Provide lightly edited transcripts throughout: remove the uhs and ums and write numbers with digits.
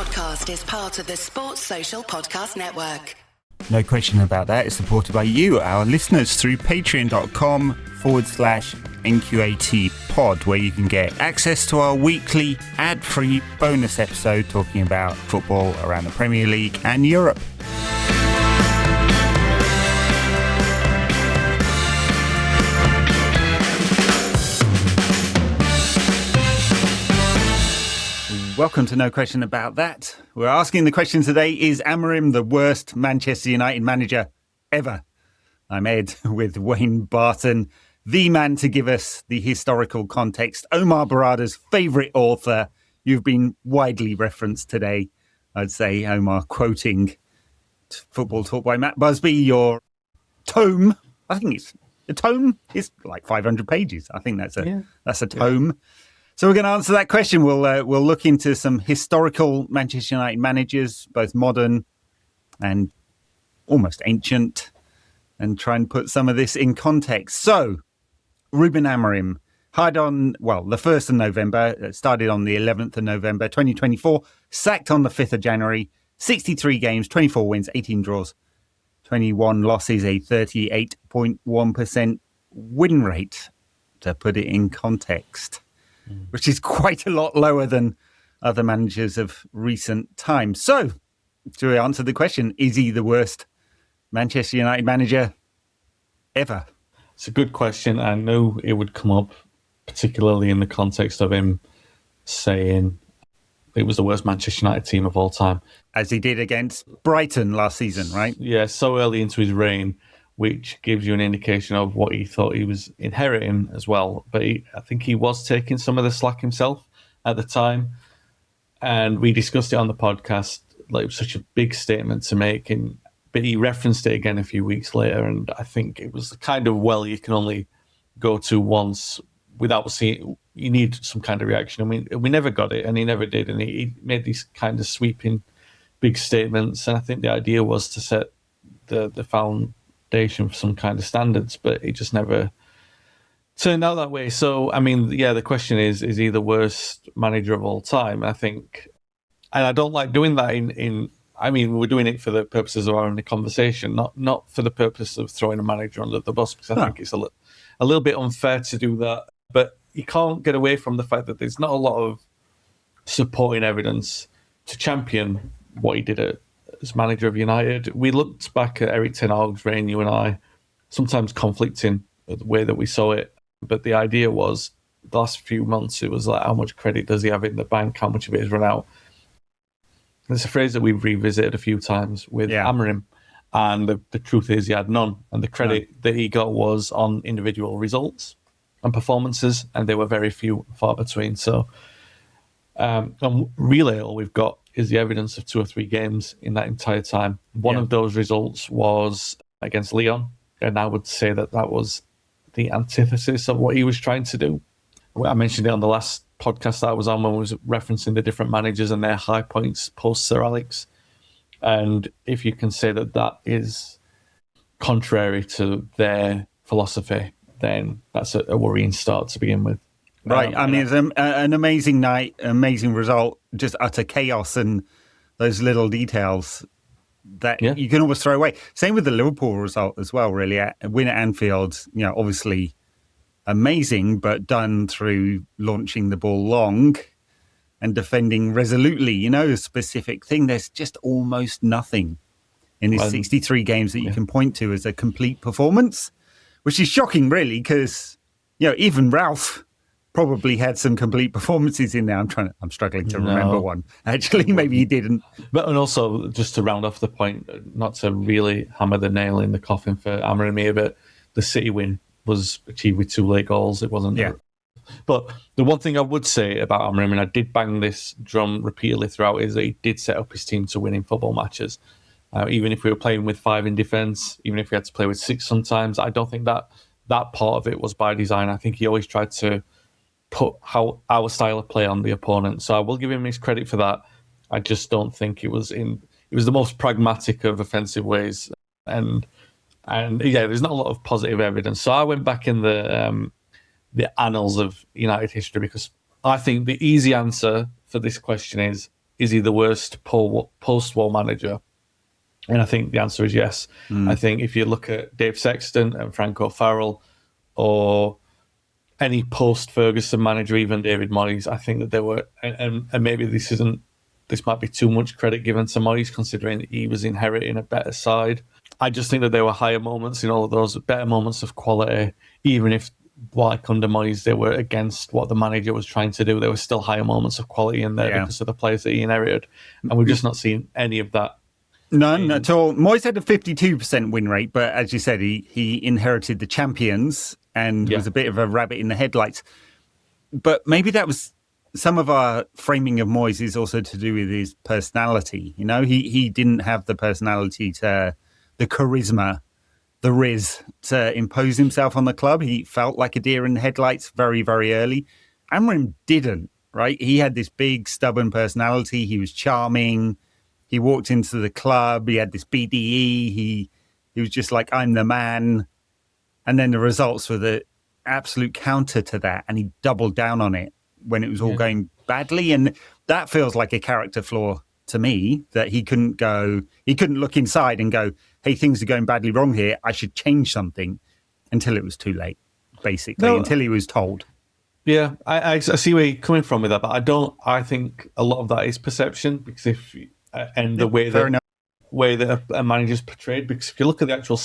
podcast is part of the Sports Social Podcast Network. No question about that. It's supported by you, our listeners, through patreon.com/NQAT pod, where you can get access to our weekly ad-free bonus episode talking about football around the Premier League and Europe. Welcome to No Question About That. We're asking the question today, is Amorim the worst Manchester United manager ever? I'm Ed with Wayne Barton, the man to give us the historical context, Omar Barada's favourite author. You've been widely referenced today, I'd say, Omar, quoting Football Talk by Matt Busby, your tome. I think it's a tome. It's like 500 pages. I think that's a tome. Yeah. So we're going to answer that question. We'll look into some historical Manchester United managers, both modern and almost ancient, and try and put some of this in context. So, Ruben Amorim, hired on, the 1st of November, started on the 11th of November, 2024, sacked on the 5th of January, 63 games, 24 wins, 18 draws, 21 losses, a 38.1% win rate, to put it in context. Which is quite a lot lower than other managers of recent times. So, to answer the question, is he the worst Manchester United manager ever? It's a good question. I knew it would come up, particularly in the context of him saying it was the worst Manchester United team of all time. As he did against Brighton last season, right? Yeah, so early into his reign, which gives you an indication of what he thought he was inheriting as well. But I think he was taking some of the slack himself at the time. And we discussed it on the podcast. Like, it was such a big statement to make. But he referenced it again a few weeks later. And I think it was the kind of well you can only go to once without seeing. You need some kind of reaction. I mean, we never got it, and he never did. And he made these kind of sweeping big statements. And I think the idea was to set the foundation for some kind of standards, but it just never turned out that way. So, I mean, the question is he the worst manager of all time? I think, and I don't like doing that we're doing it for the purposes of our own conversation, not for the purpose of throwing a manager under the bus, because I think it's a little bit unfair to do that. But you can't get away from the fact that there's not a lot of supporting evidence to champion what he did as manager of United. We looked back at Erik ten Hag's reign, you and I, sometimes conflicting with the way that we saw it. But the idea was, the last few months, it was like, how much credit does he have in the bank? How much of it is run out? And it's a phrase that we've revisited a few times with Amorim. And the truth is, he had none. And the credit that he got was on individual results and performances, and they were very few, far between. So, and really, all we've got is the evidence of 2 or 3 games in that entire time. One of those results was against Lyon, and I would say that was the antithesis of what he was trying to do. I mentioned it on the last podcast that I was on when I was referencing the different managers and their high points post Sir Alex. And if you can say that is contrary to their philosophy, then that's a worrying start to begin with. Right. I mean, it's an amazing night, amazing result, just utter chaos and those little details that you can almost throw away. Same with the Liverpool result as well, really. A win at Anfield, obviously amazing, but done through launching the ball long and defending resolutely. A specific thing. There's just almost nothing in his 63 games that you can point to as a complete performance, which is shocking, really, because, even Ralph probably had some complete performances in there. I'm struggling to remember one. Actually, maybe he didn't. But and also, just to round off the point, not to really hammer the nail in the coffin for Amorim here, but the City win was achieved with 2 late goals. It wasn't. Yeah. But the one thing I would say about Amorim, and I did bang this drum repeatedly throughout, is that he did set up his team to win in football matches. Even if we were playing with 5 in defence, even if we had to play with 6 sometimes, I don't think that part of it was by design. I think he always tried to put our style of play on the opponent. So I will give him his credit for that. I just don't think it was the most pragmatic of offensive ways. And there's not a lot of positive evidence. So I went back in the annals of United history, because I think the easy answer for this question is is he the worst post-war manager? And I think the answer is yes. I think if you look at Dave Sexton and Frank O'Farrell, or any post-Ferguson manager, even David Moyes, I think that they were, and maybe this might be too much credit given to Moyes, considering that he was inheriting a better side. I just think that there were higher moments in all of those, better moments of quality, even if, like under Moyes, they were against what the manager was trying to do. There were still higher moments of quality in there because of the players that he inherited. And we've just not seen any of that. None at all. Moyes had a 52% win rate, but as you said, he inherited the champions and was a bit of a rabbit in the headlights. But maybe that was some of our framing of Moyes is also to do with his personality. You know, he didn't have the personality the charisma, the riz to impose himself on the club. He felt like a deer in the headlights very, very early. Amorim didn't, right? He had this big, stubborn personality. He was charming. He walked into the club. He had this BDE. He was just like, I'm the man. And then the results were the absolute counter to that. And he doubled down on it when it was all going badly. And that feels like a character flaw to me, that he couldn't look inside and go, hey, things are going badly wrong here. I should change something, until it was too late, basically, until he was told. Yeah, I see where you're coming from with that, but I think a lot of that is perception, because the way that a manager's portrayed, because if you look at the actual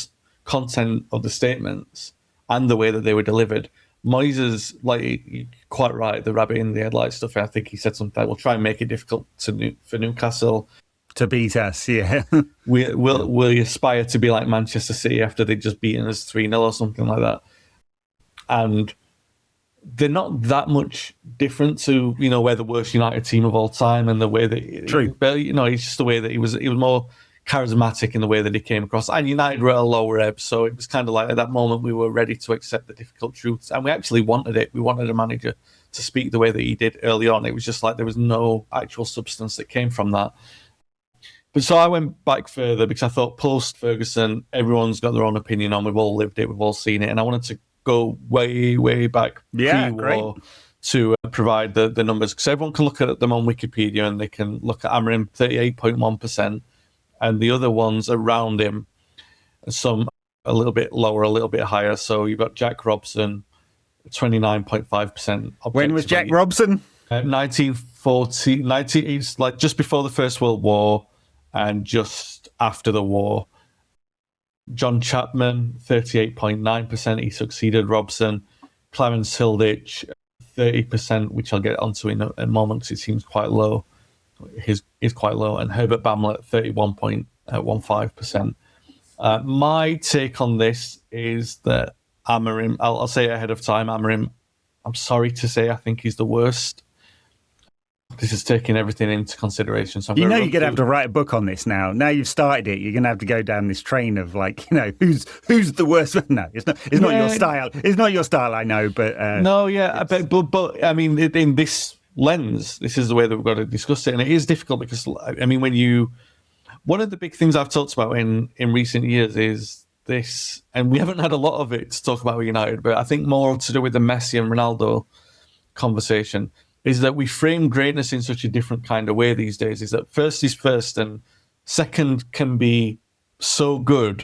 content of the statements and the way that they were delivered, Moyes is, like, you're quite right, the rabbit in the headlights stuff. I think he said something like, we'll try and make it difficult for Newcastle to beat us. Yeah, we aspire to be like Manchester City after they'd just beaten us 3-0 or something like that. And they're not that much different to, you know, we're the worst United team of all time, and the way that True. But you know, it's just the way that he was more charismatic in the way that he came across. And United were at a lower ebb, so it was kind of like at that moment we were ready to accept the difficult truths, and we actually wanted it. We wanted a manager to speak the way that he did early on. It was just like there was no actual substance that came from that. But so I went back further, because I thought post-Ferguson, everyone's got their own opinion on. We've all lived it, we've all seen it, and I wanted to go way, way back pre-war to provide the numbers, because everyone can look at them on Wikipedia and they can look at Amorim, 38.1%, and the other ones around him, some a little bit lower, a little bit higher. So you've got Jack Robson, 29.5%. When was Jack Robson? 1940, he's like just before the First World War and just after the war. John Chapman, 38.9%. He succeeded Robson. Clarence Hilditch, 30%, which I'll get onto in a moment because it seems quite low. His is quite low. And Herbert Bamlett, 31.15%. My take on this is that Amorim, I'll say it ahead of time, Amorim, I'm sorry to say, I think he's the worst. This is taking everything into consideration. So you're going to have to write a book on this now. Now you've started it, you're going to have to go down this train of, like, you know, who's the worst? No, it's not your style. It's not your style, I know, but but I mean, in this lens, this is the way that we've got to discuss it, and it is difficult because, I mean, one of the big things I've talked about in recent years is this, and we haven't had a lot of it to talk about with United, but I think more to do with the Messi and Ronaldo conversation, is that we frame greatness in such a different kind of way these days. Is that first is first and second can be so good,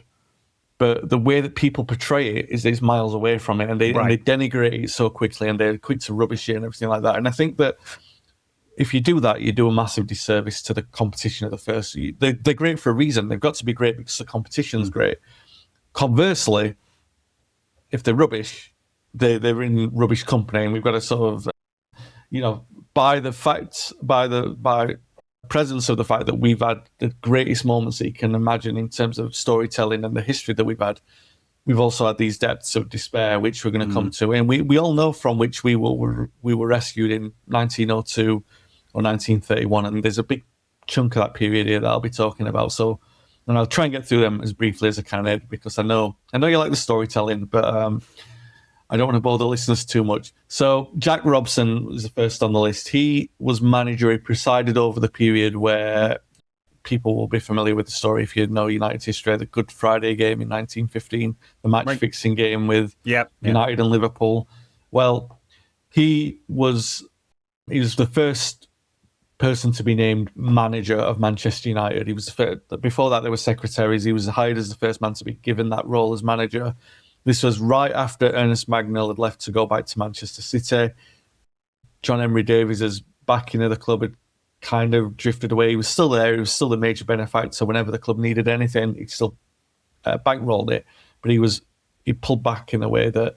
but the way that people portray it is miles away from it, and they denigrate it so quickly, and they're quick to rubbish it and everything like that. And I think that if you do that, you do a massive disservice to the competition at the first. They're great for a reason. They've got to be great because the competition's great. Conversely, if they're rubbish, they're in rubbish company, and we've got to sort of, you know, by presence of the fact that we've had the greatest moments that you can imagine in terms of storytelling and the history that we've had, we've also had these depths of despair, which we're going to come to. And we all know from which we were rescued in 1902 or 1931. And there's a big chunk of that period here that I'll be talking about. So, and I'll try and get through them as briefly as I can, Ed, because I know you like the storytelling, but I don't want to bore the listeners too much. So Jack Robson was the first on the list. He was manager. He presided over the period where people will be familiar with the story if you know United history, the Good Friday game in 1915, the match-fixing game with United and Liverpool. Well, he was the first person to be named manager of Manchester United. He was the first, before that there were secretaries. He was hired as the first man to be given that role as manager. This was right after Ernest Magnell had left to go back to Manchester City. John Henry Davies' backing of the club had kind of drifted away. He was still there. He was still the major benefactor. Whenever the club needed anything, he still bankrolled it. But he pulled back in a way that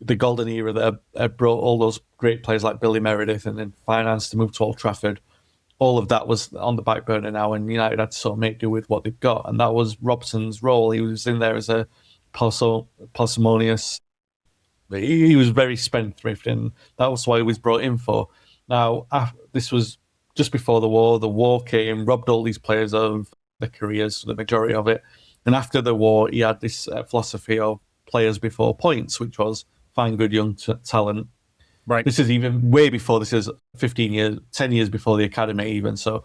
the golden era that had brought all those great players like Billy Meredith and then finance to move to Old Trafford, all of that was on the back burner now, and United had to sort of make do with what they've got. And that was Robson's role. He was in there as a parsimonious. He was very spendthrift, and that was why he was brought in for. Now, this was just before the war. The war came, robbed all these players of their careers, the majority of it. And after the war, he had this philosophy of players before points, which was find good young talent. Right. This is even way before. This is 10 years before the academy even. So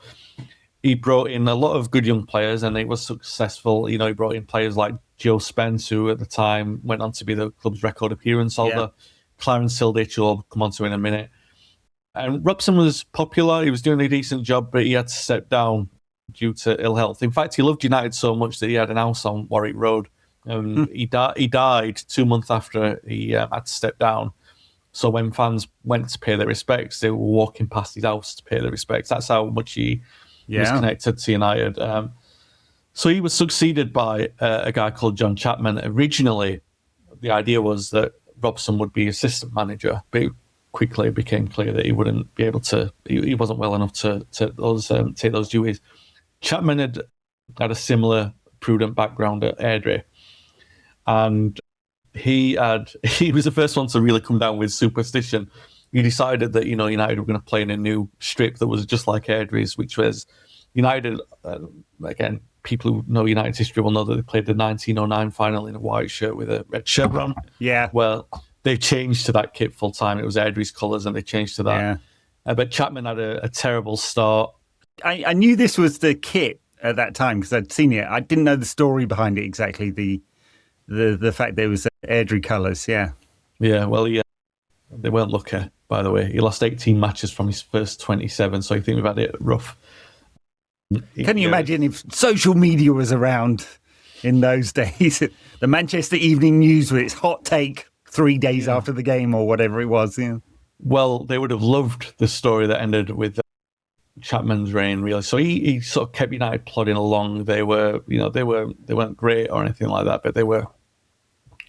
he brought in a lot of good young players, and it was successful. You know, he brought in players like Joe Spence, who at the time went on to be the club's record appearance holder. Yeah. Clarence Silditch, who I'll come on to in a minute. And Robson was popular. He was doing a decent job, but he had to step down due to ill health. In fact, he loved United so much that he had an house on Warwick Road. He died 2 months after he had to step down. So when fans went to pay their respects, they were walking past his house to pay their respects. That's how much he was connected to United. So he was succeeded by a guy called John Chapman. Originally, the idea was that Robson would be assistant manager, but quickly it became clear that he wouldn't be able to. He wasn't well enough to take those duties. Chapman had a similar prudent background at Airdrie, and he was the first one to really come down with superstition. He decided that United were going to play in a new strip that was just like Airdrie's, which was United. Again, people who know United's history will know that they played the 1909 final in a white shirt with a red chevron. Yeah. Well, they changed to that kit full time. It was Airdrie's colours, and they changed to that. Yeah. But Chapman had a terrible start. I knew this was the kit at that time because I'd seen it. I didn't know the story behind it exactly. The fact there was Airdrie colours. Yeah. Yeah. Well, they weren't lucky, by the way. He lost 18 matches from his first 27, so I think we've had it rough. Can you imagine if social media was around in those days? The Manchester Evening News with its hot take 3 days after the game or whatever it was. Yeah. Well, they would have loved the story that ended with Chapman's reign, really. So he sort of kept United plodding along. They weren't great or anything like that, but they were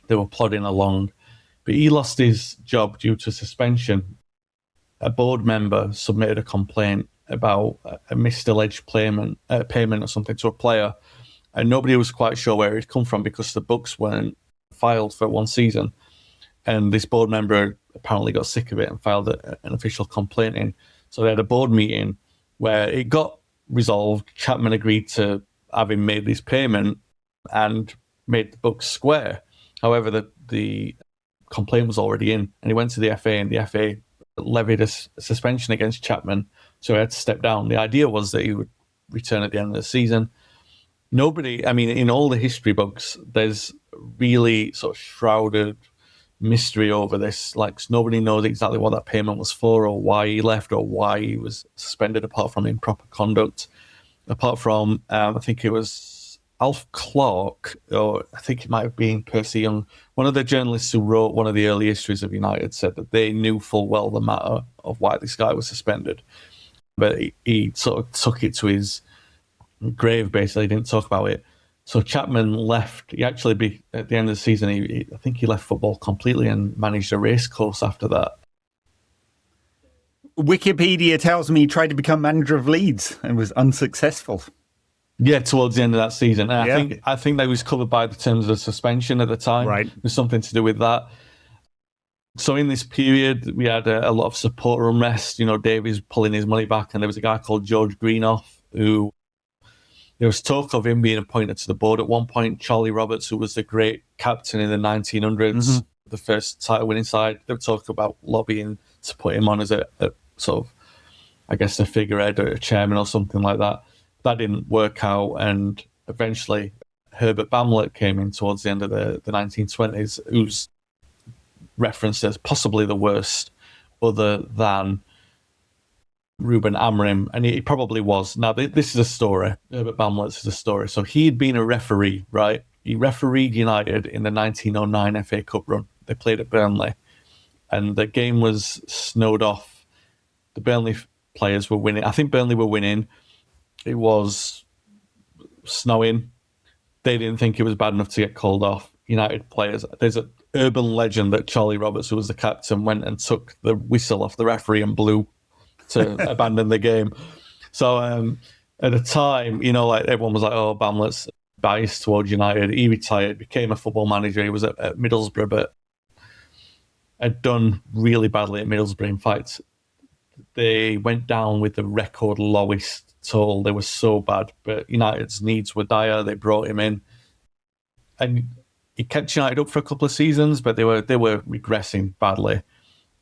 plodding along. But he lost his job due to suspension. A board member submitted a complaint about a missed alleged payment or something to a player, and nobody was quite sure where it had come from because the books weren't filed for one season. And this board member apparently got sick of it and filed an official complaint in. So they had a board meeting where it got resolved. Chapman agreed to having made this payment and made the books square. However, the complaint was already in, and he went to the FA, and the FA levied a suspension against Chapman, so he had to step down. The idea was that he would return at the end of the season. In all the history books, there's really sort of shrouded mystery over this. Like, nobody knows exactly what that payment was for, or why he left, or why he was suspended, apart from improper conduct. Apart from, I think it was Alf Clarke, or I think it might have been Percy Young, one of the journalists who wrote one of the early histories of United, said that they knew full well the matter of why this guy was suspended. But he sort of took it to his grave, basically, didn't talk about it. So Chapman left. He actually, at the end of the season, I think he left football completely and managed a race course after that. Wikipedia tells me he tried to become manager of Leeds and was unsuccessful. Yeah, towards the end of that season. And I think that was covered by the terms of the suspension at the time. Right. There's something to do with that. So in this period, we had a lot of supporter unrest. Davies pulling his money back, and there was a guy called George Greenough who, there was talk of him being appointed to the board at one point. Charlie Roberts, who was the great captain in the 1900s, the first title-winning side, they were talking about lobbying to put him on as a sort of, I guess, a figurehead or a chairman or something like that. That didn't work out, and eventually Herbert Bamlett came in towards the end of the 1920s, who's referenced as possibly the worst, other than Ruben Amorim, and he probably was. Now, this is a story. Herbert Bamlett is a story. So he had been a referee, right? He refereed United in the 1909 FA Cup run. They played at Burnley, and the game was snowed off. The Burnley players were winning. I think Burnley were winning. It was snowing. They didn't think it was bad enough to get called off. United players. There's an urban legend that Charlie Roberts, who was the captain, went and took the whistle off the referee and blew to abandon the game. So at the time, like everyone was like, "Oh, Bamlett's biased towards United." He retired, became a football manager. He was at Middlesbrough, but had done really badly at Middlesbrough. In fact, they went down with the record lowest total. They were so bad, but United's needs were dire. They brought him in, and he kept United up for a couple of seasons, but they were regressing badly.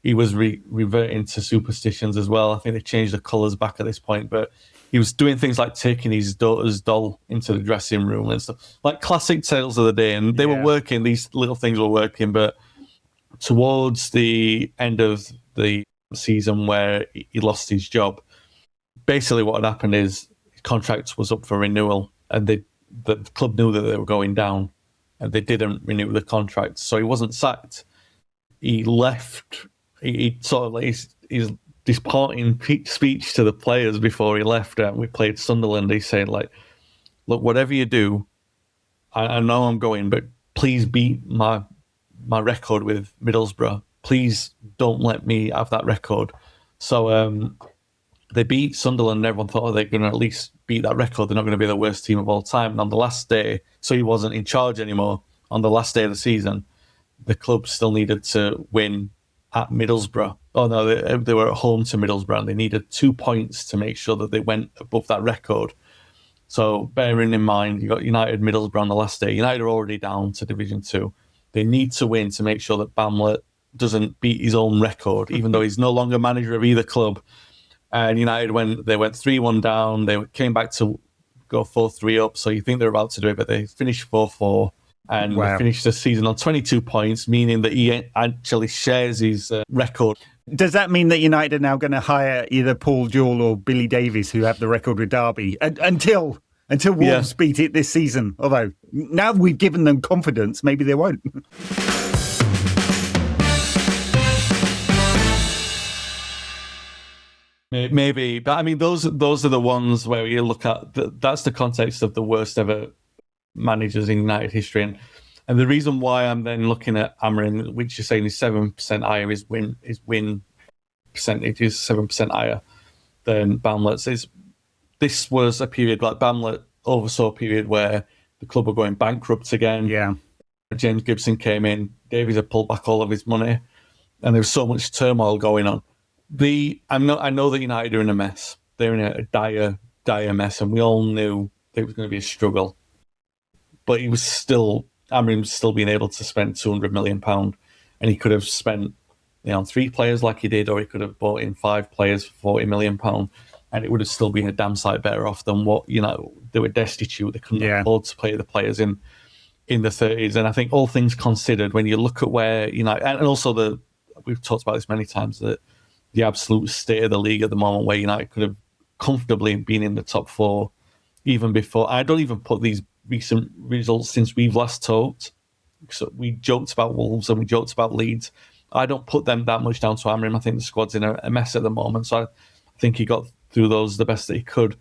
He was reverting to superstitions as well. I think they changed the colours back at this point, but he was doing things like taking his daughter's doll into the dressing room and stuff, like classic tales of the day. And they were working; these little things were working, but towards the end of the season where he lost his job, basically what had happened is his contract was up for renewal, and the club knew that they were going down, and they didn't renew the contract. So he wasn't sacked. He left. He sort of like his disparting speech to the players before he left. We played Sunderland. He said, like, "Look, whatever you do, I know I'm going, but please beat my record with Middlesbrough. Please don't let me have that record." So they beat Sunderland, and everyone thought they're going to at least beat that record. They're not going to be the worst team of all time. And on the last day, so he wasn't in charge anymore. On the last day of the season, the club still needed to win at Middlesbrough. Oh no, they were at home to Middlesbrough, and they needed 2 points to make sure that they went above that record. So bearing in mind, you got United Middlesbrough on the last day. United are already down to Division 2. They need to win to make sure that Bamlett doesn't beat his own record, even though he's no longer manager of either club. And United, when they went 3-1 down, they came back to go 4-3 up. So you think they're about to do it, but they finished 4-4. And they finished the season on 22 points, meaning that he actually shares his record. Does that mean that United are now going to hire either Paul Jewell or Billy Davies, who have the record with Derby, until Wolves beat it this season? Although now we've given them confidence, maybe they won't. Maybe, but I mean, those are the ones where you look at. That's the context of the worst ever managers in United history, and the reason why I'm then looking at Amorim, which you're saying is 7% higher, his win percentage is 7% higher than Bamlett's. Is this was a period like Bamlett oversaw a period where the club were going bankrupt again. Yeah, James Gibson came in, Davies had pulled back all of his money, and there was so much turmoil going on. I know that United are in a mess. They're in a dire mess, and we all knew it was going to be a struggle. But Amorim's still being able to spend £200 million, and he could have spent on 3 players like he did, or he could have bought in 5 players for £40 million, and it would have still been a damn sight better off than what they were destitute. They couldn't afford to pay the players in the 30s. And I think all things considered, when you look at where United, and also we've talked about this many times, that the absolute state of the league at the moment, where United could have comfortably been in the top 4 even before. I don't even put these recent results since we've last talked. So we joked about Wolves and we joked about Leeds. I don't put them that much down to Amorim. I think the squad's in a mess at the moment. So I think he got through those the best that he could.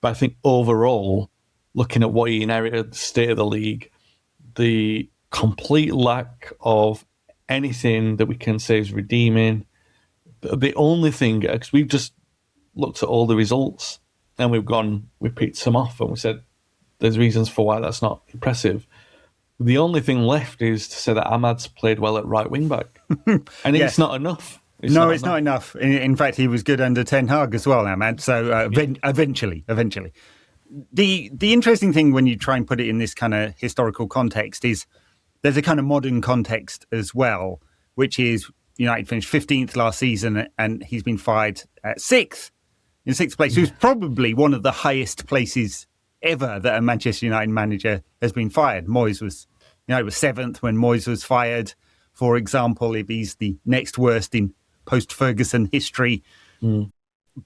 But I think overall, looking at what he inherited, the state of the league, the complete lack of anything that we can say is redeeming. The only thing, because we've just looked at all the results and we picked some off and we said, there's reasons for why that's not impressive. The only thing left is to say that Ahmad's played well at right wing back. And it's not enough. It's not enough. In fact, he was good under Ten Hag as well, Ahmad. So eventually. The interesting thing when you try and put it in this kind of historical context is there's a kind of modern context as well, which is United finished 15th last season and he's been fired at 6th place. It was probably one of the highest places ever that a Manchester United manager has been fired. Moyes was 7th when Moyes was fired, for example, if he's the next worst in post-Ferguson history.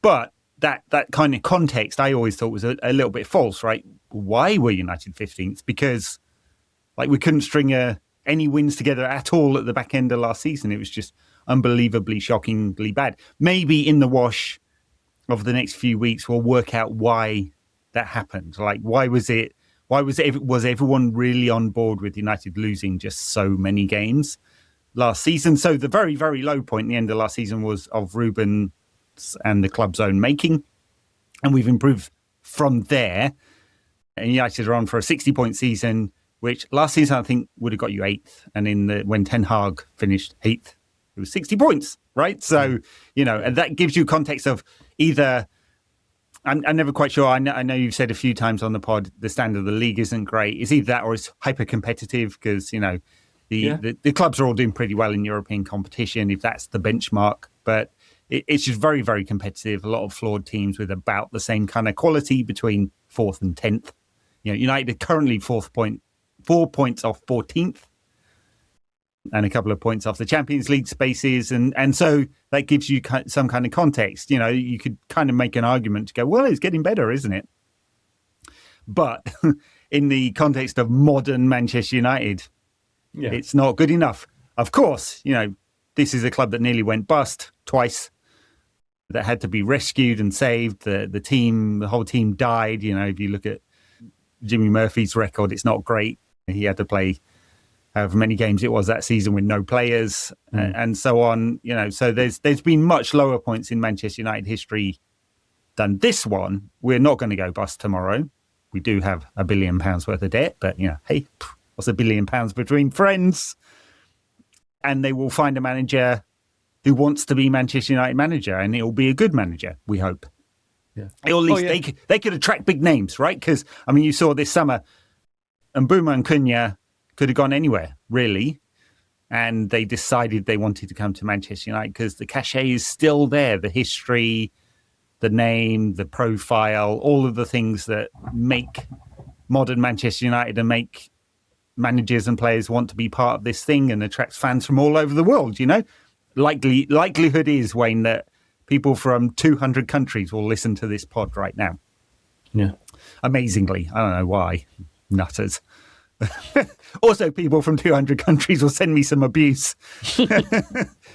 But that kind of context I always thought was a little bit false, right? Why were United 15th? Because we couldn't string any wins together at all at the back end of last season. It was just unbelievably, shockingly bad. Maybe in the wash of the next few weeks, we'll work out why that happened. Was everyone really on board with United losing just so many games last season? So the very, very low point in the end of last season was of Rúben and the club's own making. And we've improved from there. And United are on for a 60-point season, which last season I think would have got you 8th. And when Ten Hag finished 8th, it was 60 points, right? So, and that gives you context of either, I'm never quite sure. I know you've said a few times on the pod, the standard of the league isn't great. It's either that or it's hyper competitive because, the clubs are all doing pretty well in European competition, if that's the benchmark. But it's just very, very competitive. A lot of flawed teams with about the same kind of quality between 4th and 10th. United are currently 4 points off 14th and a couple of points off the Champions League spaces. And so that gives you some kind of context. You could kind of make an argument to go, well, it's getting better, isn't it? But in the context of modern Manchester United, it's not good enough. Of course, this is a club that nearly went bust twice, that had to be rescued and saved. The whole team died. If you look at Jimmy Murphy's record, it's not great. He had to play however many games it was that season with no players and so on. So there's been much lower points in Manchester United history than this one. We're not going to go bust tomorrow. We do have £1 billion worth of debt, but hey, what's £1 billion between friends? And they will find a manager who wants to be Manchester United manager, and it will be a good manager, we hope. Yeah. Or at least they could attract big names, right? Because, you saw this summer, Mbuma and Cunha could have gone anywhere, really. And they decided they wanted to come to Manchester United because the cachet is still there. The history, the name, the profile, all of the things that make modern Manchester United and make managers and players want to be part of this thing and attracts fans from all over the world, Likelihood is, Wayne, that people from 200 countries will listen to this pod right now. Yeah. Amazingly. I don't know why. Nutters. Also, people from 200 countries will send me some abuse.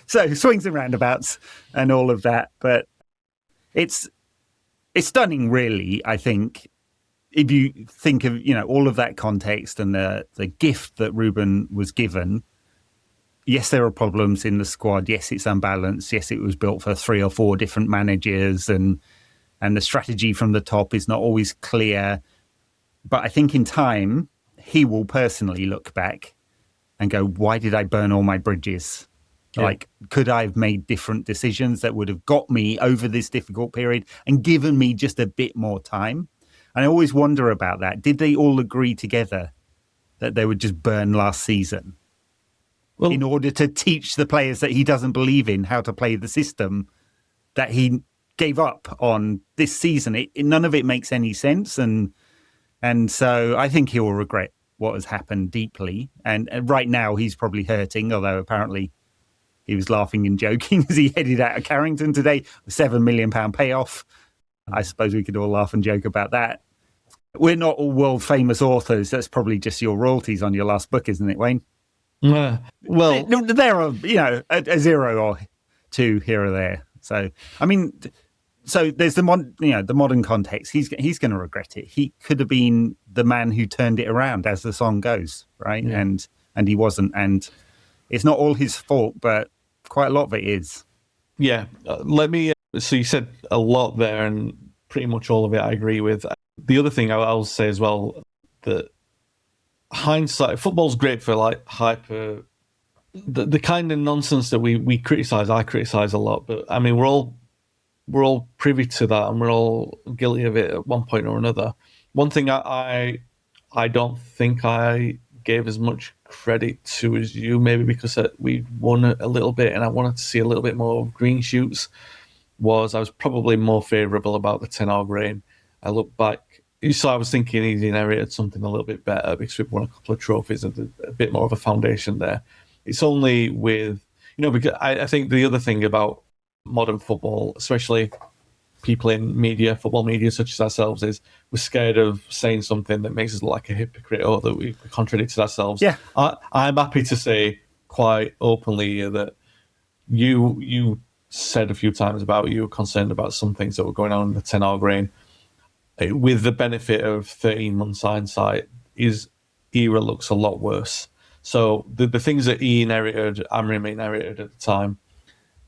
So swings and roundabouts and all of that. But it's stunning, really, I think, if you think of, all of that context and the gift that Rúben was given. Yes, there are problems in the squad. Yes, it's unbalanced. Yes, it was built for 3 or 4 different managers and the strategy from the top is not always clear. But I think in time, he will personally look back and go, why did I burn all my bridges? Yeah. Could I have made different decisions that would have got me over this difficult period and given me just a bit more time? And I always wonder about that. Did they all agree together that they would just burn last season? Well, in order to teach the players that he doesn't believe in how to play the system that he gave up on this season. None of it makes any sense. And so I think he will regret what has happened deeply. And right now he's probably hurting, although apparently he was laughing and joking as he headed out of Carrington today. A £7 million payoff. I suppose we could all laugh and joke about that. We're not all world famous authors. That's probably just your royalties on your last book, isn't it, Wayne? Well, there are, a 0 or 2 here or there. So, so there's the modern context. He's going to regret it. He could have been the man who turned it around, as the song goes, right? Yeah. And he wasn't. And it's not all his fault, but quite a lot of it is. Yeah. Let me. So you said a lot there, and pretty much all of it I agree with. The other thing I'll say as well, that hindsight, football's great for hyper, the kind of nonsense that we criticize. I criticize a lot, but we're all privy to that, and we're all guilty of it at one point or another. One thing I don't think I gave as much credit to as you, maybe because we won a little bit, and I wanted to see a little bit more green shoots. I was probably more favourable about the Ten Hag reign. I look back. So I was thinking he's inherited something a little bit better because we've won a couple of trophies and a bit more of a foundation there. It's only with, because I think the other thing about modern football, especially people in media, football media such as ourselves, is we're scared of saying something that makes us look like a hypocrite or that we contradicted ourselves. Yeah. I'm happy to say quite openly that you said a few times about you were concerned about some things that were going on in the tenure grain. With the benefit of 13 months hindsight, his era looks a lot worse. So the things that Amorim inherited at the time,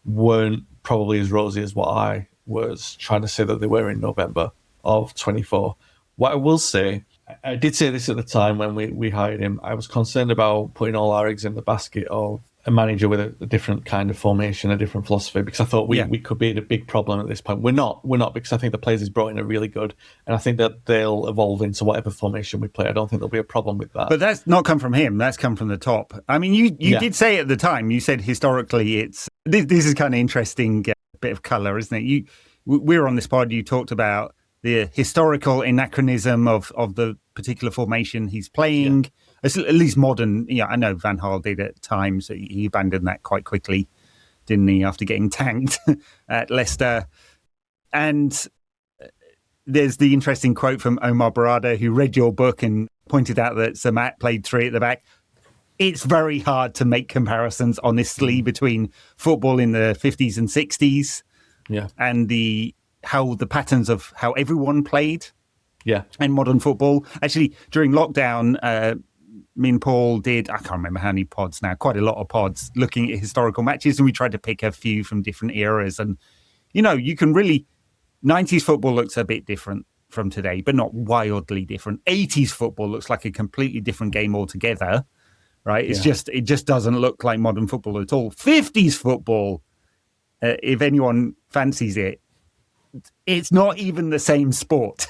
weren't probably as rosy as what I was trying to say that they were in November of 24. What I will say, I did say this at the time when we hired him, I was concerned about putting all our eggs in the basket of a manager with a different kind of formation, a different philosophy, because I thought we could be at a big problem at this point. We're not because I think the players he's brought in are really good, and I think that they'll evolve into whatever formation we play. I don't think there'll be a problem with that. But that's not come from him. That's come from the top. I mean, you did say at the time, you said historically it's... This is kind of interesting bit of colour, isn't it? We were on this pod, you talked about the historical anachronism of the particular formation he's playing. Yeah. At least modern, I know Van Gaal did at times. So he abandoned that quite quickly, didn't he, after getting tanked at Leicester. And there's the interesting quote from Omar Barada, who read your book and pointed out that Sir Matt played three at the back. It's very hard to make comparisons, honestly, between football in the 50s and 60s and the patterns of how everyone played and modern football. Actually, during lockdown, me and Paul did, I can't remember how many pods now, quite a lot of pods looking at historical matches, and we tried to pick a few from different eras. And, you can really, 90s football looks a bit different from today, but not wildly different. 80s football looks like a completely different game altogether, right? It just doesn't look like modern football at all. 50s football, if anyone fancies it, it's not even the same sport.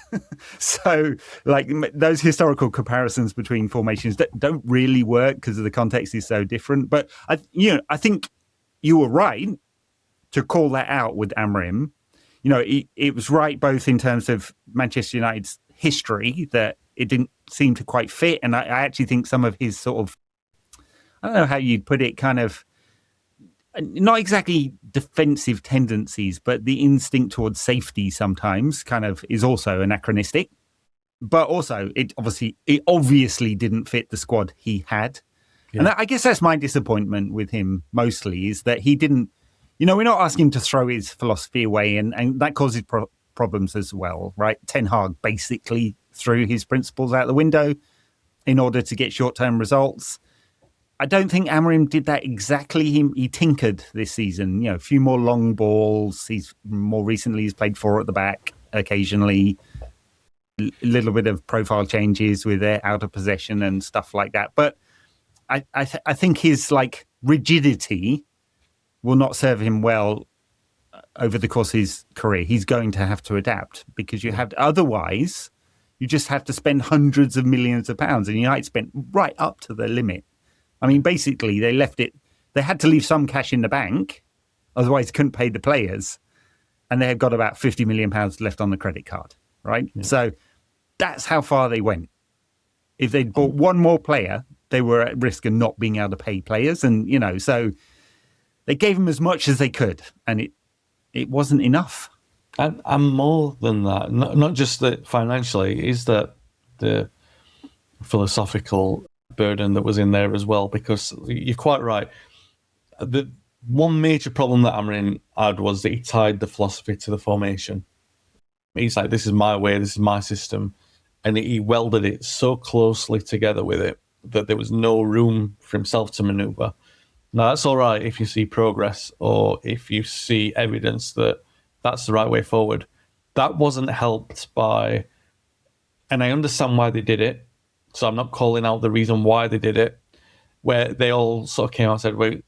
So, like, those historical comparisons between formations don't really work because the context is so different. But I think you were right to call that out with Amorim. It was right both in terms of Manchester United's history, that it didn't seem to quite fit, and I actually think some of his sort of, I don't know how you'd put it, kind of not exactly defensive tendencies, but the instinct towards safety sometimes kind of is also anachronistic. But also, it obviously didn't fit the squad he had. Yeah. And I guess that's my disappointment with him mostly, is that he didn't, we're not asking him to throw his philosophy away, and that causes problems as well, right? Ten Hag basically threw his principles out the window in order to get short-term results. I don't think Amorim did that exactly. He tinkered this season, a few more long balls. He's played four at the back occasionally, a little bit of profile changes with their out of possession and stuff like that. But I think his rigidity will not serve him well over the course of his career. He's going to have to adapt, because otherwise you just have to spend hundreds of millions of pounds, and United spent right up to the limit. I mean, basically, they had to leave some cash in the bank, otherwise couldn't pay the players. And they had got about £50 million left on the credit card, right? Yeah. So that's how far they went. If they'd bought one more player, they were at risk of not being able to pay players. And, so they gave them as much as they could, and it wasn't enough. And more than that, not just that financially, is that the philosophical burden that was in there as well, because you're quite right. The one major problem that Amorim had was that he tied the philosophy to the formation. He's like, this is my way, this is my system, and he welded it so closely together with it that there was no room for himself to maneuver. Now, that's all right if you see progress or if you see evidence that that's the right way forward. That wasn't helped by, and I understand why they did it, so I'm not calling out the reason why they did it, where they all sort of came out and said, wait,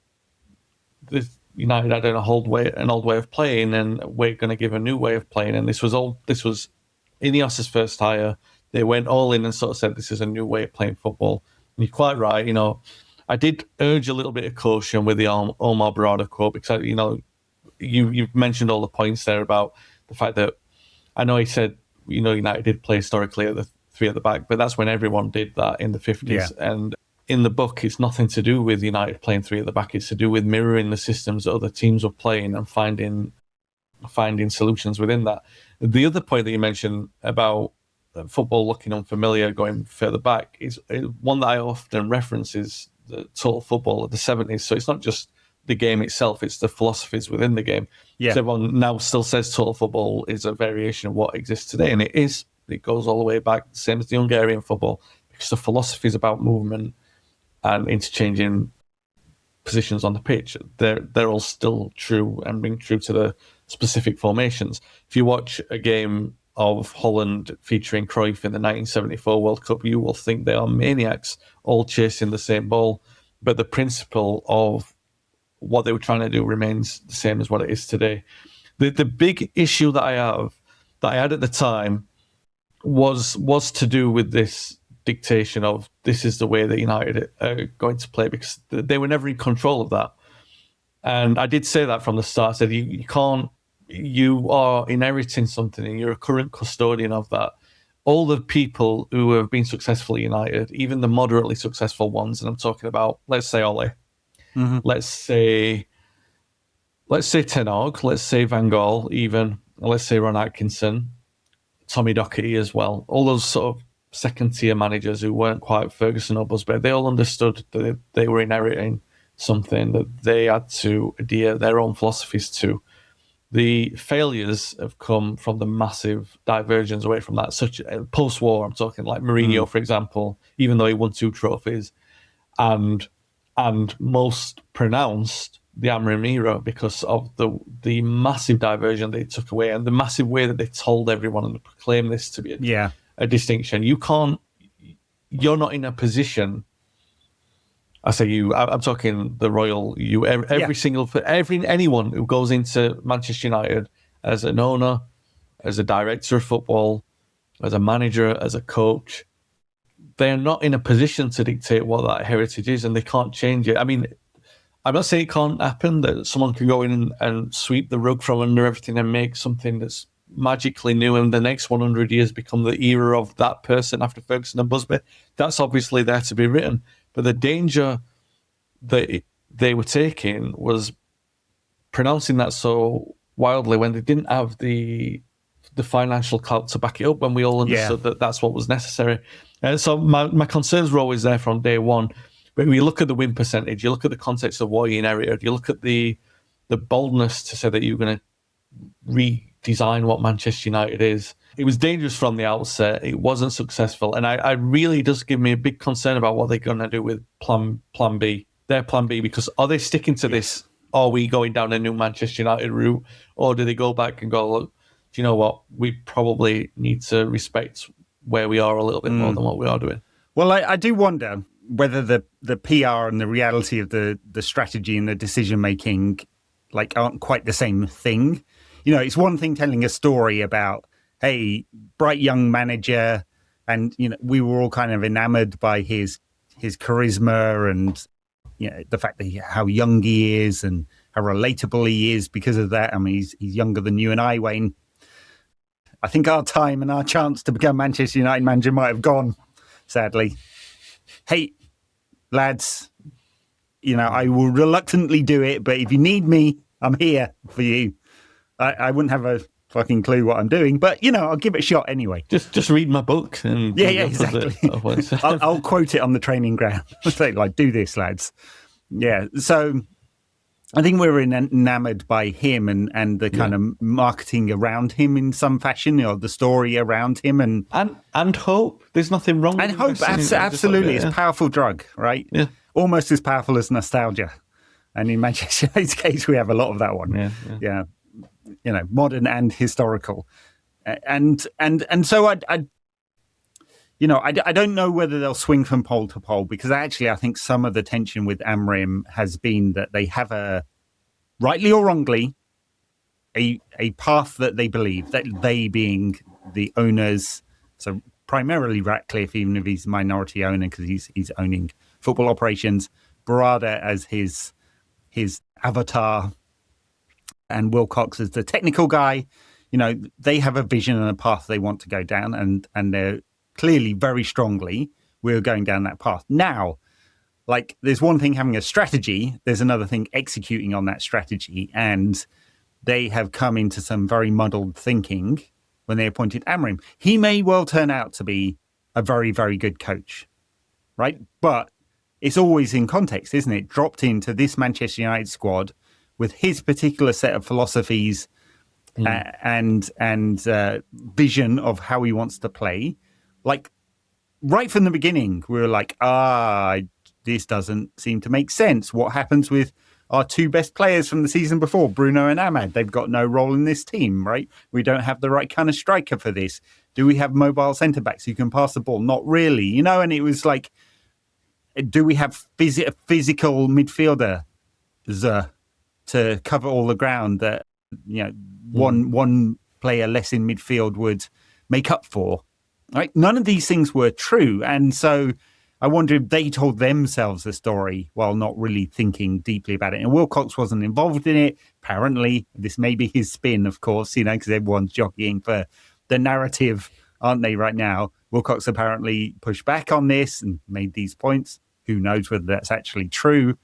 this United had an old way of playing, and we're going to give a new way of playing. And this was Ineos's first hire. They went all in and sort of said, this is a new way of playing football. And you're quite right. I did urge a little bit of caution with the Omar Barada quote, because, you've mentioned all the points there about the fact that, I know he said, United did play historically at the three at the back, but that's when everyone did that in the 50s. Yeah. And in the book, it's nothing to do with United playing three at the back. It's to do with mirroring the systems that other teams were playing and finding finding solutions within that. The other point that you mentioned about football looking unfamiliar going further back is one that I often reference is the total football of the 70s. So it's not just the game itself, it's the philosophies within the game. Yeah. So everyone now still says total football is a variation of what exists today, and it is. It goes all the way back, same as the Hungarian football, because the philosophies about movement and interchanging positions on the pitch, they're all still true and ring true to the specific formations. If you watch a game of Holland featuring Cruyff in the 1974 World Cup, you will think they are maniacs, all chasing the same ball. But the principle of what they were trying to do remains the same as what it is today. The big issue that I had at the time was to do with this dictation of this is the way that United are going to play, because they were never in control of that. And I did say that from the start. I said you are inheriting something and you're a current custodian of that. All the people who have been successful at United, even the moderately successful ones, and I'm talking about, let's say Ole, let's say Ten Hag, let's say Van Gaal, even, let's say Ron Atkinson, Tommy Docherty as well. All those sort of second-tier managers who weren't quite Ferguson or Busby, they all understood that they were inheriting something that they had to adhere their own philosophies to. The failures have come from the massive divergence away from that, such post-war. I'm talking like Mourinho, for example, even though he won 2 trophies, and most pronounced the Amorim era, because of the massive diversion they took away and the massive way that they told everyone and proclaimed this to be a distinction. You're not in a position. I say you. I'm talking the royal you. Anyone who goes into Manchester United as an owner, as a director of football, as a manager, as a coach, they are not in a position to dictate what that heritage is, and they can't change it. I mean, I'm not saying it can't happen, that someone can go in and sweep the rug from under everything and make something that's magically new, and the next 100 years become the era of that person after Ferguson and Busby. That's obviously there to be written. But the danger that they were taking was pronouncing that so wildly when they didn't have the financial clout to back it up, when we all understood that that's what was necessary. And so my concerns were always there from day one. But when you look at the win percentage, you look at the context of what you inherited, you look at the boldness to say that you're going to redesign what Manchester United is. It was dangerous from the outset. It wasn't successful. And I really does give me a big concern about what they're going to do with plan B, their plan B, because are they sticking to this? Are we going down a new Manchester United route? Or do they go back and go, look, do you know what? We probably need to respect where we are a little bit more than what we are doing. Well, I do wonder whether the PR and the reality of the strategy and the decision-making aren't quite the same thing. You know, it's one thing telling a story about, hey, bright young manager, and we were all kind of enamored by his charisma and the fact that how young he is and how relatable he is because of that. I mean, he's younger than you and I, Wayne. I think our time and our chance to become Manchester United manager might have gone, sadly. Hey, lads, I will reluctantly do it, but if you need me, I'm here for you. I wouldn't have a fucking clue what I'm doing, but I'll give it a shot anyway. Just read my book and exactly. I'll quote it on the training ground. Say do this, lads. Yeah. So I think we're enamored by him and the kind of marketing around him in some fashion, the story around him and hope. There's nothing wrong with hope. Absolutely, it's a powerful drug, right? Yeah, almost as powerful as nostalgia. And in Manchester United's case, we have a lot of that one. Yeah. Modern and historical, and so I don't know whether they'll swing from pole to pole, because actually I think some of the tension with Amorim has been that they have rightly or wrongly, a path that they believe, that they being the owners, so primarily Ratcliffe, even if he's a minority owner because he's owning football operations, Barada as his avatar, and Wilcox as the technical guy. They have a vision and a path they want to go down, and they're clearly very strongly we're going down that path. Now, there's one thing having a strategy, there's another thing executing on that strategy, and they have come into some very muddled thinking when they appointed Amorim. He may well turn out to be a very, very good coach, right? But it's always in context, isn't it? Dropped into this Manchester United squad with his particular set of philosophies and vision of how he wants to play. Like, right from the beginning, we were like, this doesn't seem to make sense. What happens with our two best players from the season before, Bruno and Ahmad? They've got no role in this team, right? We don't have the right kind of striker for this. Do we have mobile centre-backs who can pass the ball? Not really, and it was like, do we have physical midfielder to cover all the ground that one player less in midfield would make up for? Right? None of these things were true, and so I wonder if they told themselves the story while not really thinking deeply about it. And Wilcox wasn't involved in it. Apparently, this may be his spin, of course, because everyone's jockeying for the narrative, aren't they, right now? Wilcox apparently pushed back on this and made these points. Who knows whether that's actually true?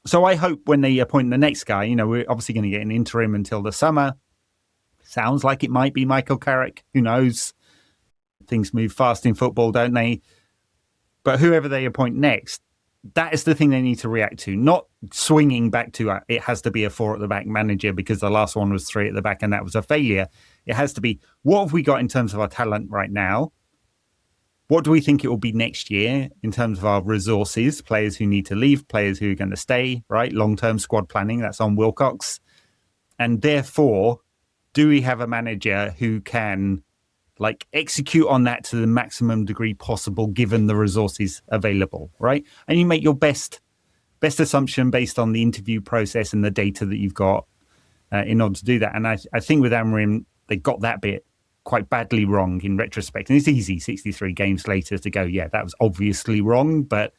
So I hope when they appoint the next guy, we're obviously going to get an interim until the summer. Sounds like it might be Michael Carrick. Who knows? Things move fast in football, don't they? But whoever they appoint next, that is the thing they need to react to, not swinging back to it has to be a 4 at the back manager because the last one was 3 at the back and that was a failure. It has to be, what have we got in terms of our talent right now? What do we think it will be next year in terms of our resources, players who need to leave, players who are going to stay, right? Long-term squad planning, that's on Wilcox. And therefore, do we have a manager who can execute on that to the maximum degree possible given the resources available, right? And you make your best assumption based on the interview process and the data that you've got in order to do that. And I think with Amorim, they got that bit quite badly wrong in retrospect. And it's easy 63 games later to go, yeah, that was obviously wrong, but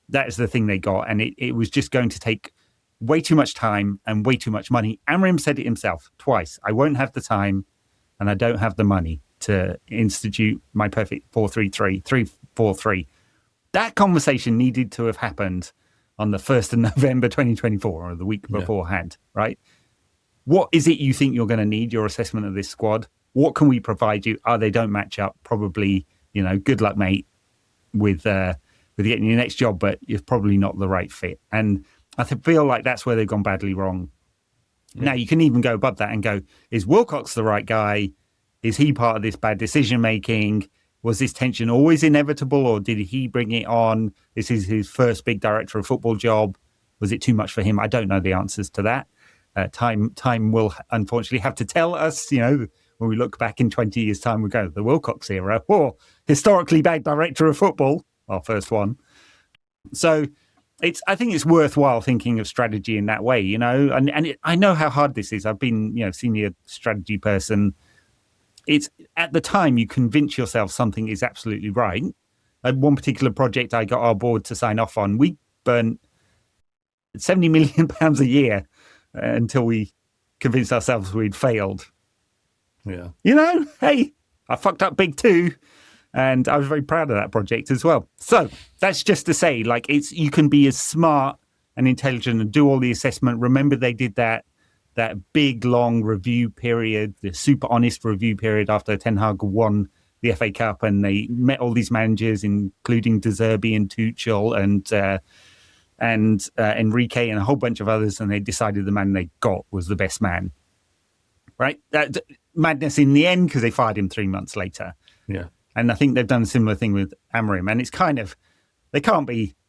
that is the thing they got. And it was just going to take way too much time and way too much money. Amorim said it himself twice. I won't have the time and I don't have the money to institute my perfect 4-3-3, 3-4-3. That conversation needed to have happened on the 1st of November 2024 or the week beforehand, right? What is it you think you're going to need, your assessment of this squad? What can we provide you? They don't match up. Probably, good luck, mate, with getting your next job, but you're probably not the right fit. And I feel like that's where they've gone badly wrong. Yeah. Now, you can even go above that and go, is Wilcox the right guy? Is he part of this bad decision-making? Was this tension always inevitable, or did he bring it on? This is his first big director of football job. Was it too much for him? I don't know the answers to that. Time will unfortunately have to tell us, when we look back in 20 years' time, we go, the Wilcox era, historically bad director of football, our first one. So I think it's worthwhile thinking of strategy in that way, I know how hard this is. I've been, senior strategy person. It's at the time you convince yourself something is absolutely right. At one particular project I got our board to sign off on, we burnt £70 million a year until we convinced ourselves we'd failed. Yeah. Hey, I fucked up big too. And I was very proud of that project as well. So that's just to say, you can be as smart and intelligent and do all the assessment. Remember, they did that big, long review period, the super honest review period after Ten Hag won the FA Cup, and they met all these managers, including De Zerbi and Tuchel and Enrique and a whole bunch of others, and they decided the man they got was the best man. Right? That madness in the end because they fired him 3 months later. Yeah. And I think they've done a similar thing with Amorim. And it's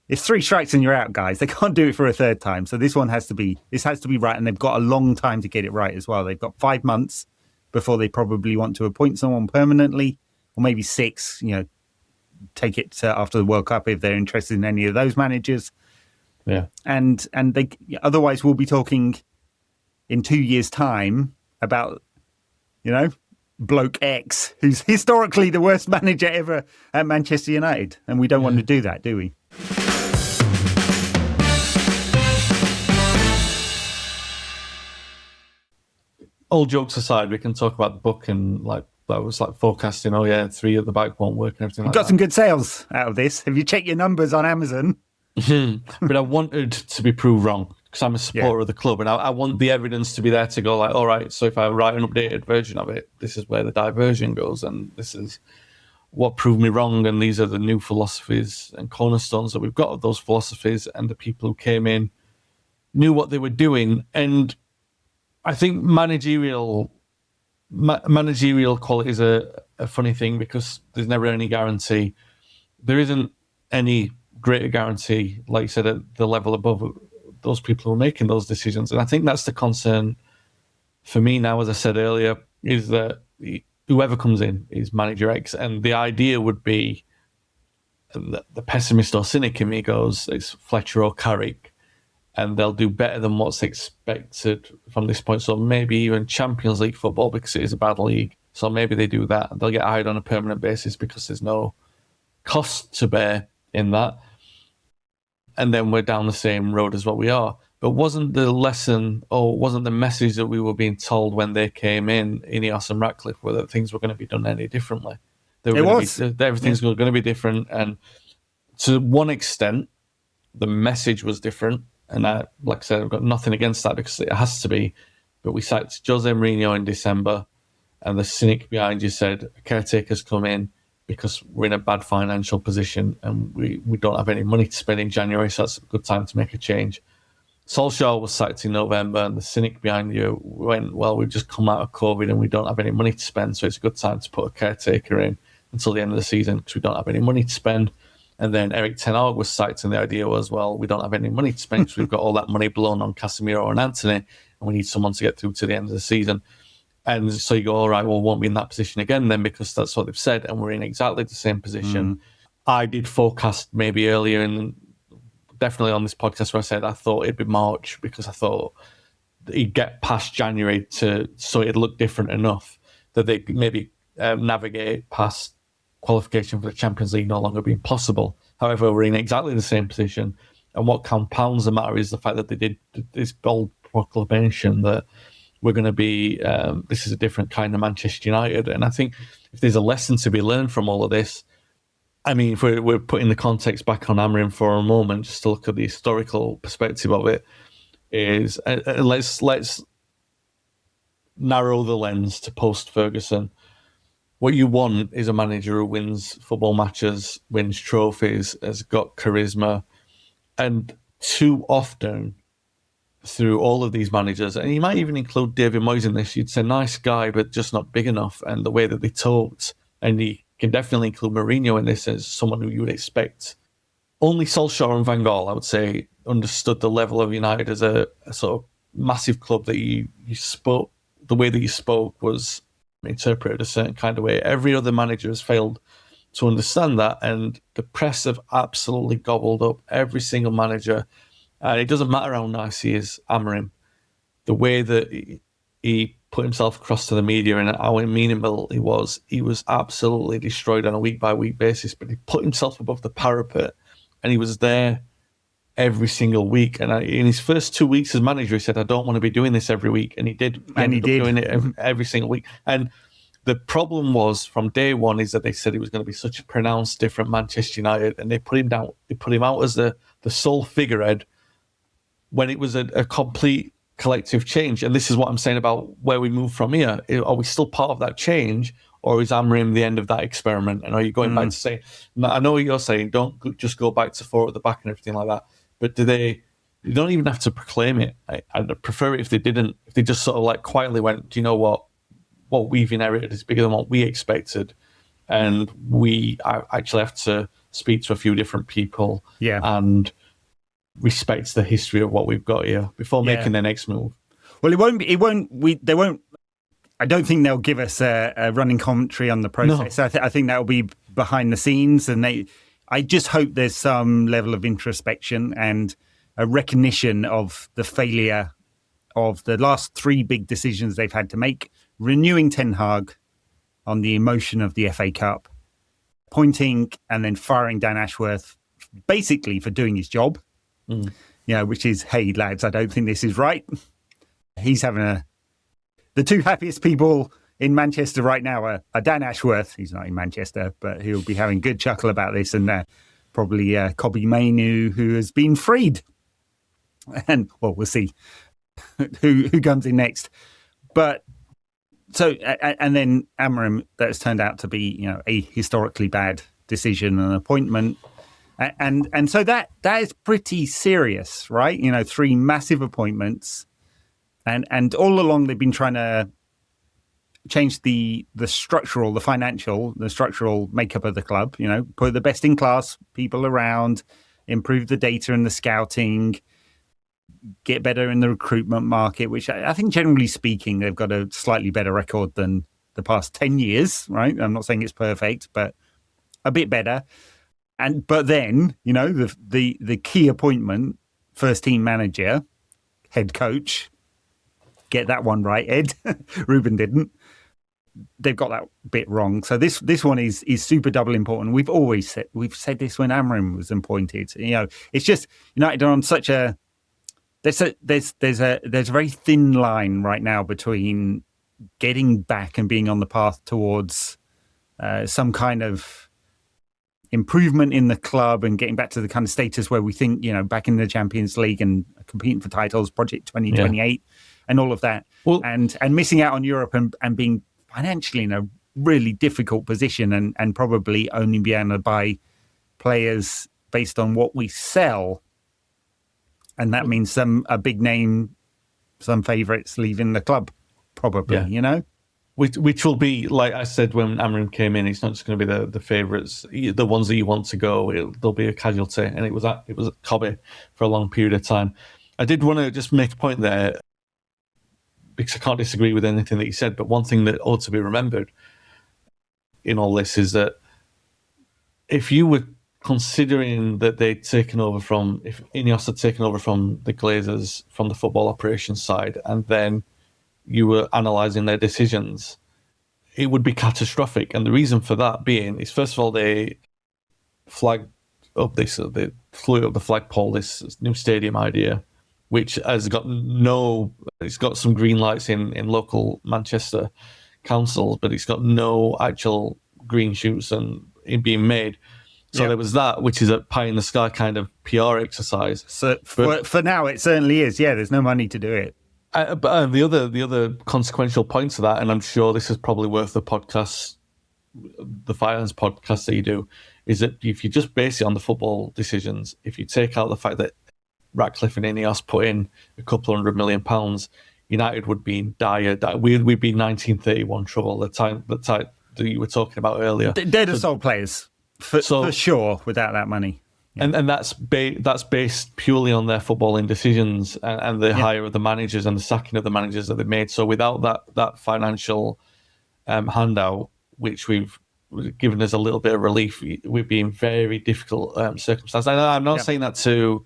it's 3 strikes and you're out, guys. They can't do it for a third time. So this has to be right. And they've got a long time to get it right as well. They've got 5 months before they probably want to appoint someone permanently, or maybe 6, take it after the World Cup if they're interested in any of those managers. Yeah. And they otherwise we'll be talking in 2 years' time about, bloke X, who's historically the worst manager ever at Manchester United. And we don't want to do that, do we? All jokes aside, we can talk about the book and that was forecasting, 3 at the back won't work and everything like that. Got some good sales out of this. Have you checked your numbers on Amazon? But I wanted to be proved wrong because I'm a supporter of the club, and I want the evidence to be there to go like, all right, so if I write an updated version of it, this is where the diversion goes, and this is what proved me wrong, and these are the new philosophies and cornerstones that we've got of those philosophies, and the people who came in knew what they were doing. And I think managerial quality is a funny thing, because there's never any guarantee. There isn't any greater guarantee, like you said, at the level above those people who are making those decisions. And I think that's the concern for me now, as I said earlier, is that whoever comes in is manager X. And the idea would be, the pessimist or cynic in me goes, it's Fletcher or Carrick, and they'll do better than what's expected from this point. So maybe even Champions League football, because it is a bad league. So maybe they do that. They'll get hired on a permanent basis because there's no cost to bear in that. And then we're down the same road as what we are. But wasn't the lesson, or wasn't the message that we were being told when they came in Ineos and Ratcliffe, were that things were going to be done any differently? Everything's going to be different. And to one extent, the message was different. And like I said, I've got nothing against that, because it has to be. But we sacked Jose Mourinho in December, and the cynic behind you said, caretakers come in because we're in a bad financial position and we don't have any money to spend in January, so that's a good time to make a change. Solskjaer was sacked in November, and the cynic behind you went, well, we've just come out of COVID and we don't have any money to spend, so it's a good time to put a caretaker in until the end of the season because we don't have any money to spend. And then Erik ten Hag was sacked, and the idea was, well, we don't have any money to spend because we've got all that money blown on Casemiro and Anthony, and we need someone to get through to the end of the season. And so you go, all right, well, we won't be in that position again then, because that's what they've said, and we're in exactly the same position. I did forecast maybe earlier, definitely on this podcast, where I said I thought it'd be March, because I thought he'd get past January so it'd look different enough that they could maybe navigate past qualification for the Champions League no longer being possible. However, we're in exactly the same position, and what compounds the matter is the fact that they did this bold proclamation that we're going to be, this is a different kind of Manchester United. And I think if there's a lesson to be learned from all of this, I mean, if we're putting the context back on Amorim for a moment, just to look at the historical perspective of it, is let's narrow the lens to post-Ferguson. What you want is a manager who wins football matches, wins trophies, has got charisma. And too often, through all of these managers, and you might even include David Moyes in this, you'd say nice guy, but just not big enough. And the way that they talked, and you can definitely include Mourinho in this as someone who you would expect. Only Solskjaer and Van Gaal, I would say, understood the level of United as a sort of massive club that you spoke, the way that you spoke was interpreted a certain kind of way. Every other manager has failed to understand that, and the press have absolutely gobbled up every single manager. And it doesn't matter how nice he is, Amorim, the way that he put himself across to the media and how meaningful he was absolutely destroyed on a week-by-week basis. But he put himself above the parapet, and he was there every single week. And in his first 2 weeks as manager, he said, I don't want to be doing this every week. And he did. He ended up doing it every single week. And the problem was, from day one, is that they said it was going to be such a pronounced different Manchester United, and they put him down. They put him out as the sole figurehead, when it was a complete collective change. And this is what I'm saying about where we move from here. Are we still part of that change, or is Amorim the end of that experiment? And are you going back to say, I know what you're saying, don't just go back to four at the back and everything like that, but you don't even have to proclaim it. I'd prefer it if they didn't, if they just sort of like quietly went, do you know what we've inherited is bigger than what we expected, and we actually have to speak to a few different people and respects the history of what we've got here before making their next move. Well, they won't. I don't think they'll give us a running commentary on the process. No. I think that'll be behind the scenes, and I just hope there's some level of introspection and a recognition of the failure of the last three big decisions they've had to make: renewing Ten Hag on the emotion of the FA Cup, appointing and then firing Dan Ashworth, basically for doing his job. Which is, hey lads, I don't think this is right. He's having the two happiest people in Manchester right now are Dan Ashworth. He's not in Manchester, but he'll be having good chuckle about this, and probably Kobbie Mainoo, who has been freed. And well, we'll see who comes in next. But so, and then Amorim, that's turned out to be, a historically bad decision and appointment. And so that is pretty serious, right? 3 massive appointments. And all along they've been trying to change the structural makeup of the club, put the best in class people around, improve the data and the scouting, get better in the recruitment market, which I think generally speaking, they've got a slightly better record than the past 10 years, right? I'm not saying it's perfect, but a bit better. But then, the key appointment, first team manager, head coach, get that one right, Ed. Rúben didn't. They've got that bit wrong. So this one is super double important. We've said this when Amorim was appointed. It's just United are on such a there's a very thin line right now between getting back and being on the path towards some kind of improvement in the club and getting back to the kind of status where we think, back in the Champions League and competing for titles, Project 2028 and all of that. Well, and missing out on Europe and being financially in a really difficult position and probably only be able to buy players based on what we sell. And that means a big name, some favourites leaving the club, probably, Which will be, like I said when Amorim came in, it's not just going to be the favourites, the ones that you want to go. There'll be a casualty, and it was at Cobby for a long period of time. I did want to just make a point there, because I can't disagree with anything that you said, but one thing that ought to be remembered in all this is that if you were considering that if Ineos had taken over from the Glazers from the football operations side, and then you were analysing their decisions, it would be catastrophic. And the reason for that being is, first of all, they flew up the flagpole, this new stadium idea, which has it's got some green lights in local Manchester councils, but it's got no actual green shoots and it being made. So there was that, which is a pie in the sky kind of PR exercise. So for now, it certainly is. Yeah, there's no money to do it. But the other consequential points of that, and I'm sure this is probably worth the podcast, the Finance podcast that you do, is that if you just base it on the football decisions, if you take out the fact that Ratcliffe and Ineos put in a couple £100 million, United would be in dire. We'd be 1931 trouble. The time that you were talking about earlier. They're the sole players for sure without that money. Yeah. And that's based purely on their footballing decisions and the hire of the managers and the sacking of the managers that they've made. So without that financial handout, which we've given us a little bit of relief, we'd be in very difficult circumstances. I'm not saying that to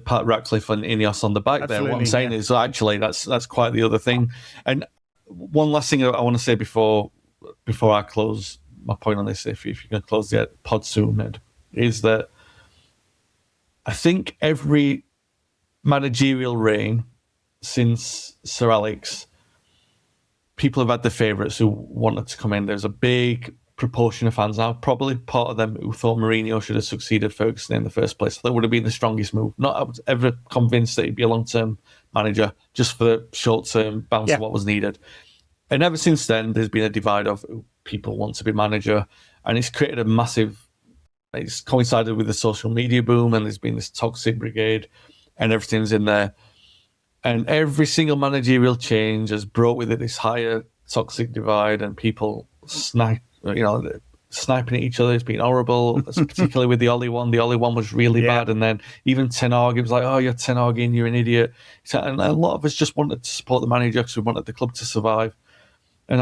pat Ratcliffe and Ineos on the back. Absolutely, there. What I'm saying is actually that's quite the other thing. And one last thing I want to say before I close my point on this, if you can close the pod soon, Ned, is that I think every managerial reign since Sir Alex, people have had their favourites who wanted to come in. There's a big proportion of fans now, probably part of them who thought Mourinho should have succeeded Ferguson in the first place. That would have been the strongest move. I was ever convinced that he'd be a long-term manager, just for the short-term bounce of what was needed. And ever since then, there's been a divide of people want to be manager, and it's created a massive. It's coincided with the social media boom, and there's been this toxic brigade, and everything's in there. And every single managerial change has brought with it this higher toxic divide, and people sniping at each other. It's been horrible, particularly with the Ollie one. The Ollie one was really bad, and then even Ten Hag, it was like, "Oh, you're Ten Hag, you're an idiot." And a lot of us just wanted to support the manager because we wanted the club to survive. And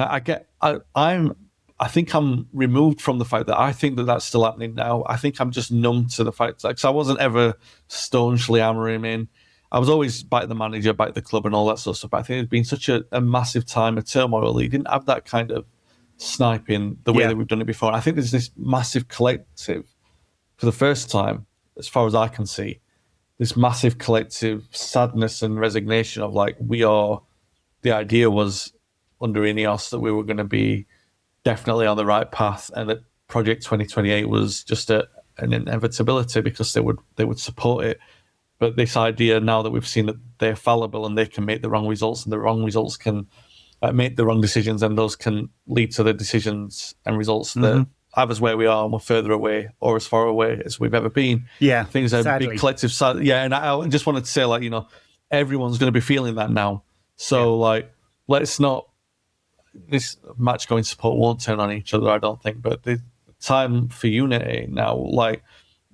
I think I'm removed from the fact that I think that that's still happening now. I think I'm just numb to the fact that, because I wasn't ever staunchly Amorim in. I was always back the manager, back the club and all that sort of stuff. But I think there's been such a massive time of turmoil. He didn't have that kind of sniping the way that we've done it before. And I think there's this massive collective, for the first time, as far as I can see, this massive collective sadness and resignation of the idea was under Ineos that we were going to be definitely on the right path, and that Project 2028 was just an inevitability because they would support it. But this idea now that we've seen that they're fallible and they can make the wrong results, and the wrong results can make the wrong decisions, and those can lead to the decisions and results that have us where we are and we're further away or as far away as we've ever been. Yeah, I think it's a sadly. big collective side. Yeah, and I just wanted to say, like, you know, everyone's going to be feeling that now. So, like, let's not, this match going support won't turn on each other, I don't think, but the time for unity now, like,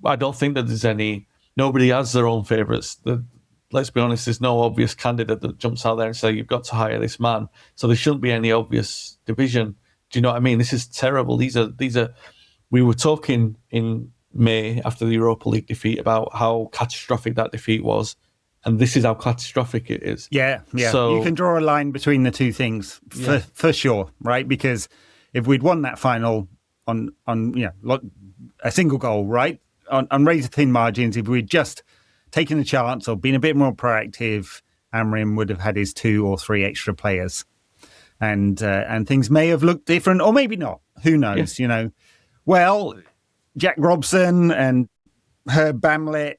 I don't think that there's nobody has their own favourites. Let's be honest, there's no obvious candidate that jumps out there and say, you've got to hire this man. So there shouldn't be any obvious division. Do you know what I mean? This is terrible. These are. We were talking in May after the Europa League defeat about how catastrophic that defeat was, and this is how catastrophic it is. Yeah. So you can draw a line between the two things for sure, right? Because if we'd won that final on a single goal, right, on razor thin margins, if we'd just taken a chance or been a bit more proactive, Amorim would have had his 2 or 3 extra players. And things may have looked different, or maybe not. Who knows? You know. Well, Jack Robson and Herb Bamlett,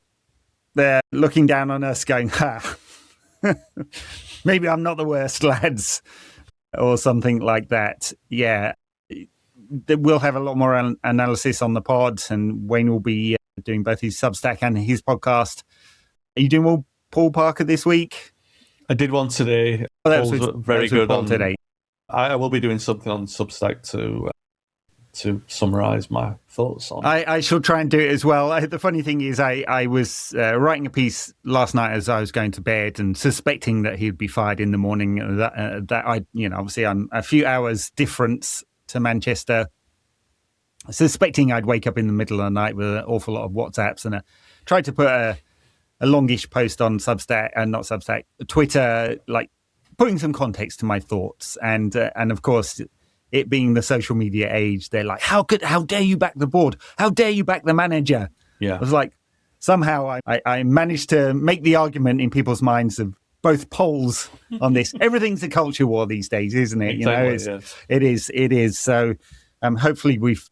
they're looking down on us, going, maybe I'm not the worst, lads, or something like that. Yeah, we'll have a lot more analysis on the pod, and Wayne will be doing both his Substack and his podcast. Are you doing all Paul Parker this week? I did one today. That was very good on today. I will be doing something on Substack to summarise my thoughts on. I shall try and do it as well. The funny thing is, I was writing a piece last night as I was going to bed, and suspecting that he'd be fired in the morning. That I, obviously I'm a few hours difference to Manchester. Suspecting I'd wake up in the middle of the night with an awful lot of WhatsApps, and I tried to put a longish post on Substack and not Substack, Twitter, like putting some context to my thoughts, and of course, it being the social media age, they're like, how dare you back the board? How dare you back the manager? Yeah, I was like, somehow I managed to make the argument in people's minds of both poles on this. Everything's a culture war these days, isn't it? Exactly, It is. So, hopefully, we've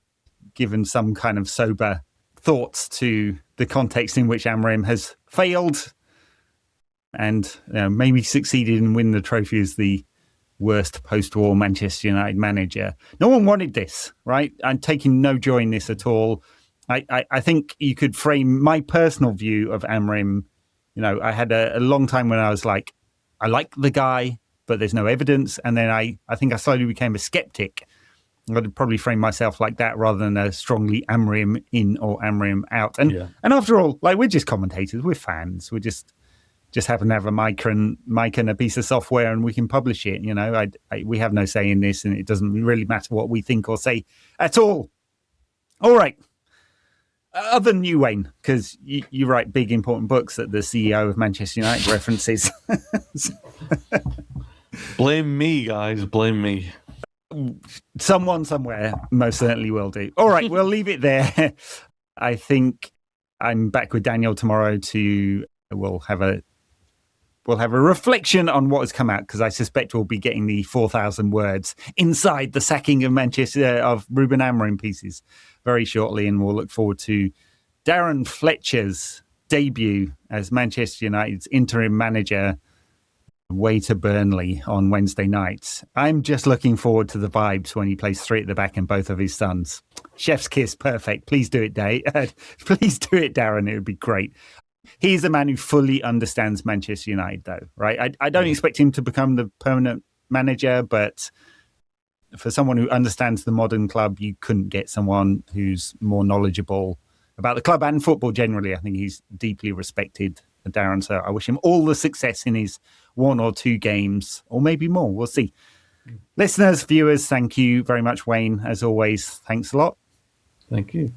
given some kind of sober thoughts to the context in which Amorim has failed and maybe succeeded and win the trophy as the worst post-war Manchester United manager. No one wanted this, right? I'm taking no joy in this at all. I think you could frame my personal view of Amorim. I had a long time when I was like, I like the guy, but there's no evidence. And then I think I slowly became a skeptic. I'd probably frame myself like that rather than a strongly Amorim in or Amorim out. And after all, like, we're just commentators, we're fans. We just happen to have a mic and a piece of software, and we can publish it. We have no say in this, and it doesn't really matter what we think or say at all. All right. Other than you, Wayne, because you write big, important books that the CEO of Manchester United references. Blame me, guys. Blame me. Someone somewhere most certainly will do. All right, we'll leave it there. I think I'm back with Daniel tomorrow we'll have a reflection on what has come out, because I suspect we'll be getting the 4,000 words inside the sacking of Manchester of Ruben Amorim pieces very shortly, and we'll look forward to Darren Fletcher's debut as Manchester United's interim manager away to Burnley on Wednesday night. I'm just looking forward to the vibes when he plays 3 at the back and both of his sons. Chef's kiss, perfect. Please do it, Please do it, Darren. It would be great. He's a man who fully understands Manchester United, though, right? I don't expect him to become the permanent manager, but for someone who understands the modern club, you couldn't get someone who's more knowledgeable about the club and football generally. I think he's deeply respected, Darren, so I wish him all the success in his 1 or 2 games, or maybe more. We'll see. Listeners, viewers, thank you very much, Wayne. As always, thanks a lot. Thank you.